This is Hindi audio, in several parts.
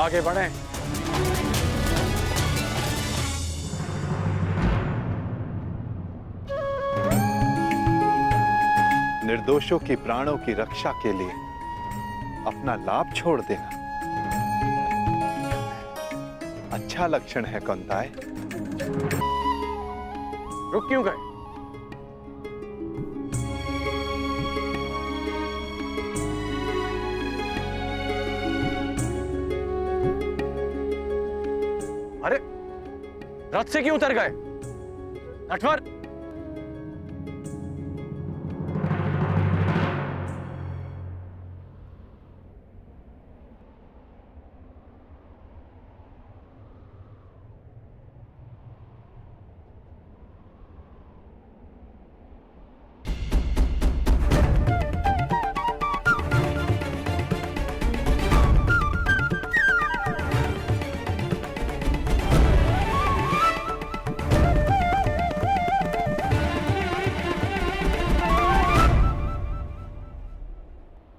आगे बढ़ें। निर्दोषों की प्राणों की रक्षा के लिए अपना लाभ छोड़ देना अच्छा लक्षण है कौंताय। रुक क्यों गए? अरे रथ से क्यों उतर गए? नटवर,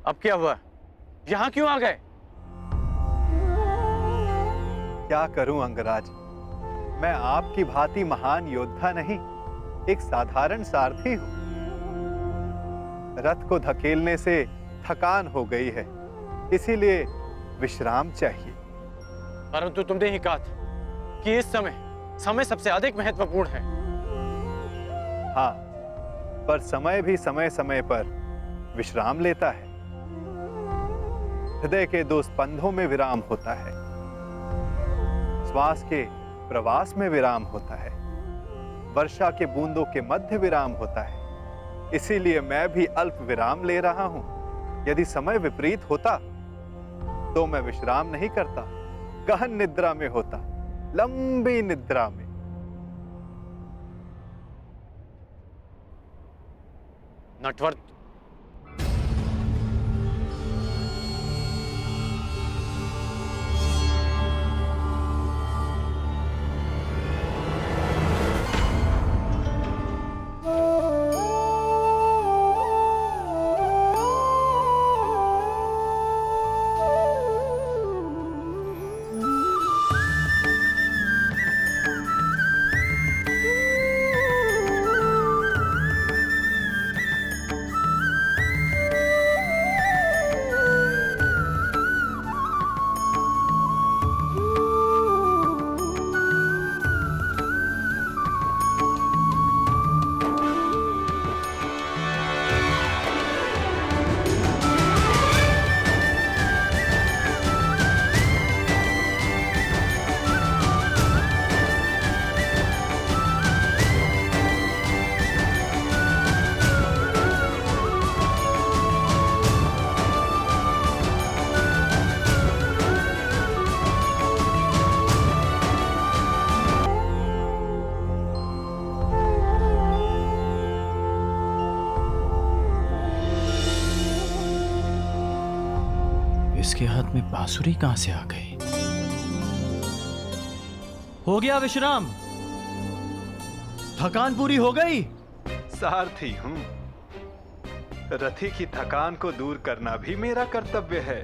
अब क्या हुआ? यहां क्यों आ गए? क्या करूं अंगराज, मैं आपकी भांति महान योद्धा नहीं, एक साधारण सारथी हूं। रथ को धकेलने से थकान हो गई है, इसीलिए विश्राम चाहिए। परंतु तुमने ही कहा था कि इस समय सबसे अधिक महत्वपूर्ण है। हाँ, पर समय भी समय समय पर विश्राम लेता है। हृदय के दो स्पंदों में विराम होता है, श्वास के प्रवास में विराम होता है, वर्षा के बूंदों के मध्य विराम होता है। इसीलिए मैं भी अल्प विराम ले रहा हूं। यदि समय विपरीत होता तो मैं विश्राम नहीं करता, गहन निद्रा में होता, लंबी निद्रा में। नटवर, इसके हाथ में बांसुरी कहां से आ गई? हो गया विश्राम? थकान पूरी हो गई? सारथी हूं, रथी की थकान को दूर करना भी मेरा कर्तव्य है।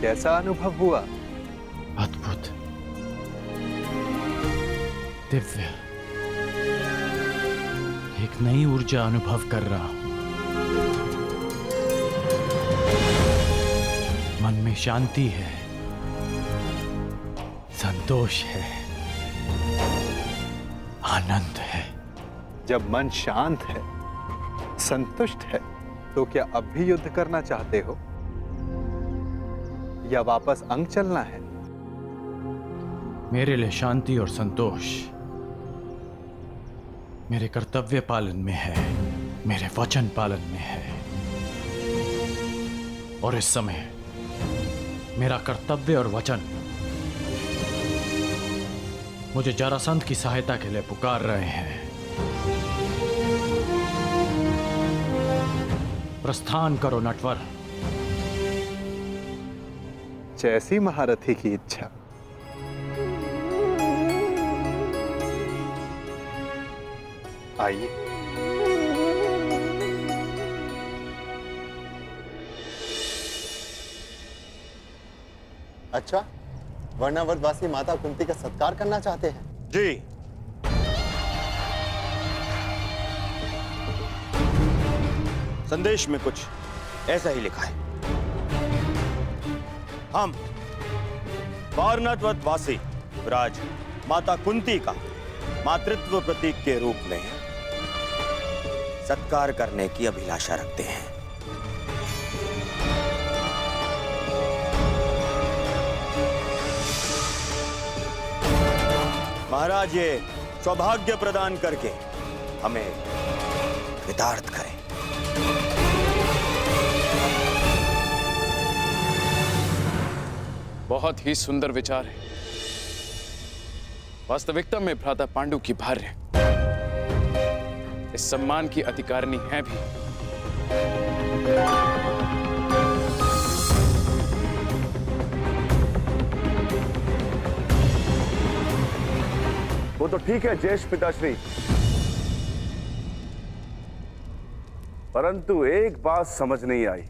कैसा अनुभव हुआ? अद्भुत, दिव्य, एक नई ऊर्जा अनुभव कर रहा हूं। मन में शांति है, संतोष है, आनंद है। जब मन शांत है, संतुष्ट है, तो क्या अब भी युद्ध करना चाहते हो या वापस अंग चलना है? मेरे लिए शांति और संतोष मेरे कर्तव्य पालन में है, मेरे वचन पालन में है। और इस समय मेरा कर्तव्य और वचन मुझे जरासंध की सहायता के लिए पुकार रहे हैं। प्रस्थान करो नटवर। जैसी महारथी की इच्छा। आइए। अच्छा, वर्णावृतवासी माता कुंती का सत्कार करना चाहते हैं? जी। संदेश में कुछ ऐसा ही लिखा है। हम वारणावृतवासी राज माता कुंती का मातृत्व प्रतीक के रूप में सत्कार करने की अभिलाषा रखते हैं। महाराज ये सौभाग्य प्रदान करके हमें कृतार्थ करें। बहुत ही सुंदर विचार है। वास्तविकता में भ्राता पांडु की भार्य इस सम्मान की अधिकारिणी है भी। वो तो ठीक है ज्येष्ठ पिताश्री, परंतु एक बात समझ नहीं आई।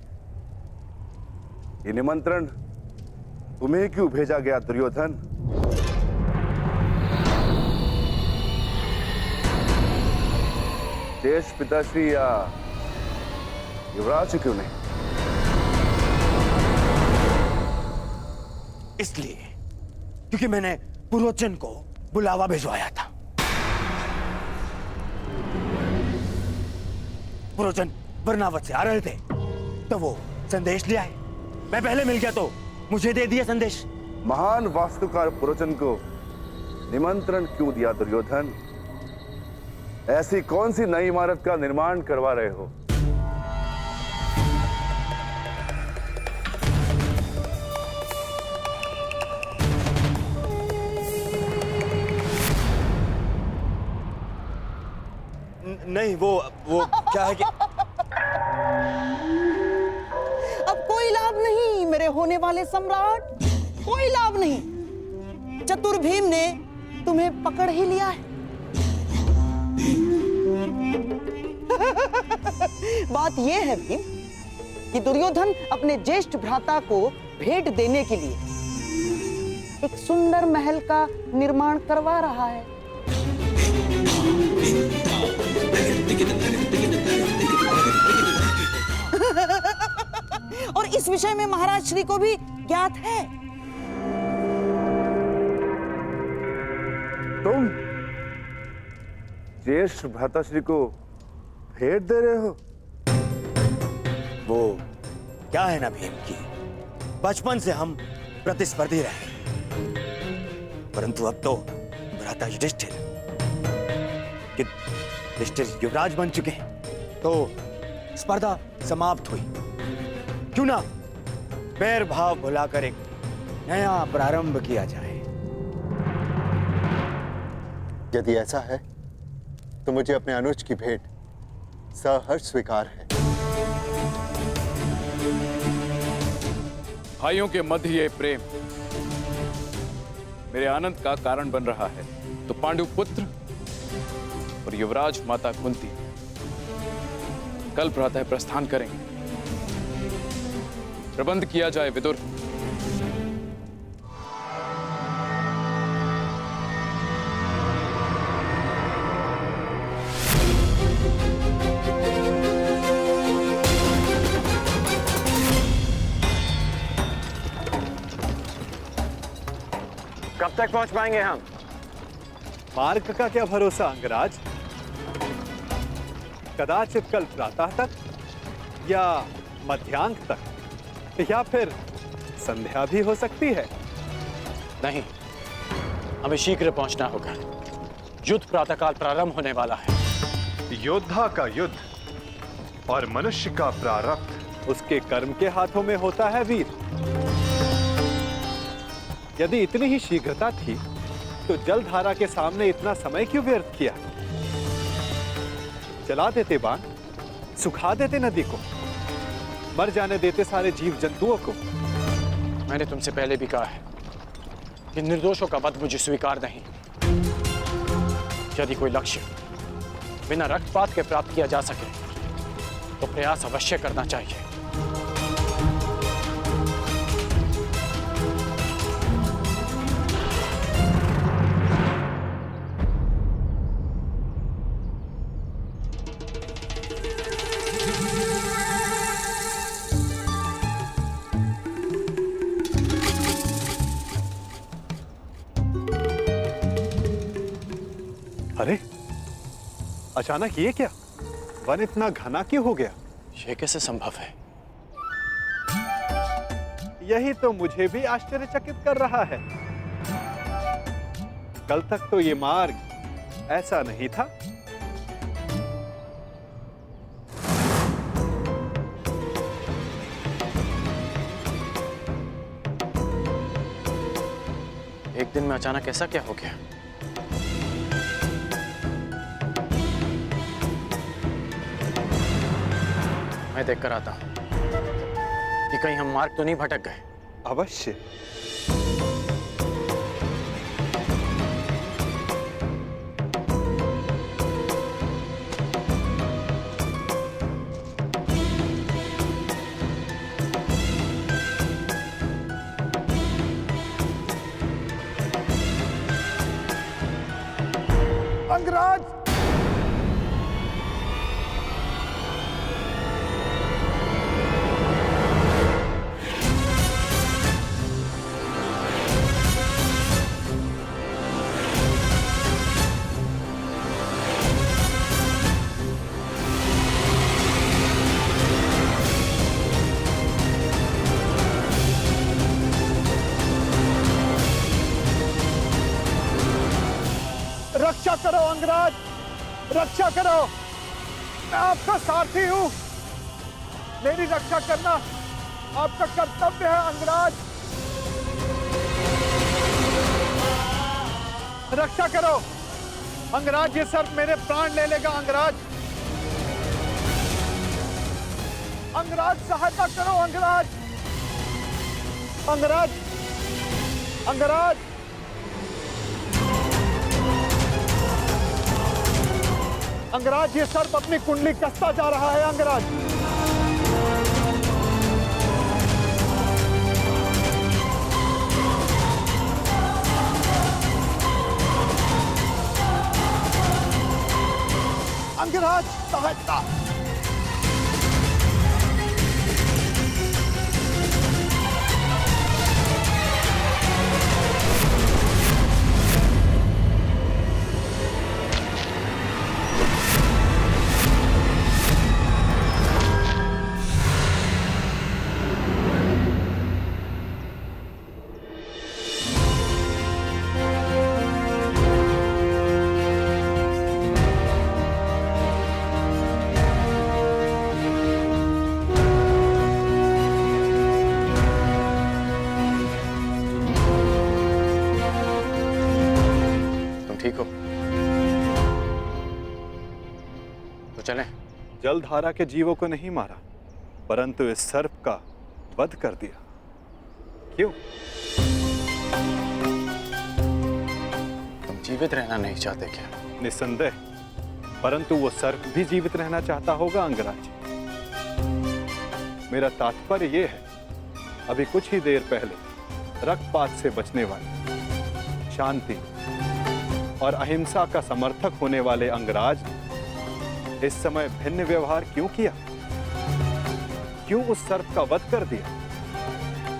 ये निमंत्रण तुम्हें क्यों भेजा गया दुर्योधन? ज्येष्ठ पिताश्री या युवराज क्यों नहीं? इसलिए क्योंकि मैंने पुरोचन को बुलावा भिजवाया था। पुरोचन वर्णावत से आ रहे थे तो वो संदेश ले आए। मैं पहले मिल गया तो मुझे दे दिया संदेश। महान वास्तुकार पुरोचन को निमंत्रण क्यों दिया दुर्योधन? ऐसी कौन सी नई इमारत का निर्माण करवा रहे हो? नहीं, वो क्या है कि अब कोई लाभ नहीं मेरे होने वाले सम्राट, कोई लाभ नहीं। चतुर भीम ने तुम्हें पकड़ ही लिया है। बात यह है भीम कि दुर्योधन अपने ज्येष्ठ भ्राता को भेंट देने के लिए एक सुंदर महल का निर्माण करवा रहा है। और इस विषय में महाराज श्री को भी ज्ञात है। तुम ज्येष्ठ भ्राताश्री को भेंट दे रहे हो? वो क्या है ना भीम की, बचपन से हम प्रतिस्पर्धी रहे, परंतु अब तो भ्राता युधिष्ठिर कि युधिष्ठिर युवराज बन चुके हैं तो स्पर्धा समाप्त हुई। क्यों ना बैर भाव भुलाकर एक नया प्रारंभ किया जाए। यदि ऐसा है तो मुझे अपने अनुज की भेंट सहर्ष स्वीकार है। भाइयों के मध्य ये प्रेम मेरे आनंद का कारण बन रहा है, तो पांडु पुत्र और युवराज माता कुंती कल प्रातः प्रस्थान करेंगे। प्रबंध किया जाए विदुर। कब तक पहुंच पाएंगे हम? मार्ग का क्या भरोसा अंगराज? कदाचित कल प्रातः तक या मध्यांक तक या फिर संध्या भी हो सकती है। नहीं, हमें शीघ्र पहुंचना होगा। युद्ध प्रातःकाल प्रारंभ होने वाला है। योद्धा का युद्ध और मनुष्य का प्रारब्ध उसके कर्म के हाथों में होता है वीर। यदि इतनी ही शीघ्रता थी तो जलधारा के सामने इतना समय क्यों व्यर्थ किया? जला देते बाण, सुखा देते नदी को, मर जाने देते सारे जीव जंतुओं को। मैंने तुमसे पहले भी कहा है कि निर्दोषों का वध मुझे स्वीकार नहीं। यदि कोई लक्ष्य बिना रक्तपात के प्राप्त किया जा सके तो प्रयास अवश्य करना चाहिए। अरे अचानक ये क्या? वन इतना घना क्यों हो गया? यह कैसे संभव है? यही तो मुझे भी आश्चर्यचकित कर रहा है। कल तक तो ये मार्ग ऐसा नहीं था। एक दिन में अचानक ऐसा क्या हो गया? मैं देख कर आता हूं कि कहीं हम मार्ग तो नहीं भटक गए। अवश्य। अंगराज! रक्षा करो अंगराज, रक्षा करो। मैं आपका सारथी हूं। मेरी रक्षा करना आपका कर्तव्य है अंगराज। रक्षा करो अंगराज, ये सर्प मेरे प्राण ले लेगा अंगराज। अंगराज सहायता करो अंगराज। अंगराज, अंगराज, अंगराज, ये सर्प अपनी कुंडली कसता जा रहा है अंगराज। अंगराज सहायता। ठीक हो तो चलें। जलधारा के जीवों को नहीं मारा, परंतु इस सर्प का वध कर दिया। क्यों? तुम जीवित रहना नहीं चाहते क्या? निस्संदेह, परंतु वो सर्प भी जीवित रहना चाहता होगा अंगराज। मेरा तात्पर्य ये है, अभी कुछ ही देर पहले रक्तपात से बचने वाले, शांति और अहिंसा का समर्थक होने वाले अंगराज ने इस समय भिन्न व्यवहार क्यों किया? क्यों उस सर्प का वध कर दिया?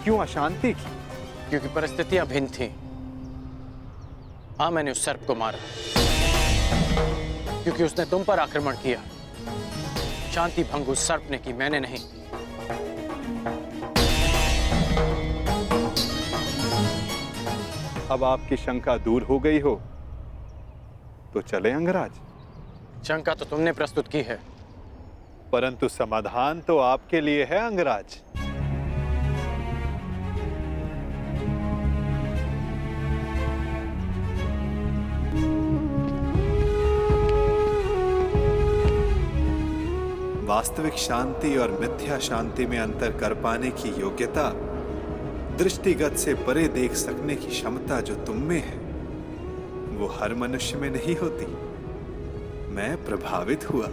क्यों अशांति की? क्योंकि परिस्थितियां भिन्न थी। हाँ, मैंने उस सर्प को मारा क्योंकि उसने तुम पर आक्रमण किया। शांति भंग उस सर्प ने की, मैंने नहीं। अब आपकी शंका दूर हो गई हो तो चले अंगराज। शंका तो तुमने प्रस्तुत की है। परंतु समाधान तो आपके लिए है अंगराज। वास्तविक शांति और मिथ्या शांति में अंतर कर पाने की योग्यता, दृष्टिगत से परे देख सकने की क्षमता जो तुम में है, वो हर मनुष्य में नहीं होती। मैं प्रभावित हुआ।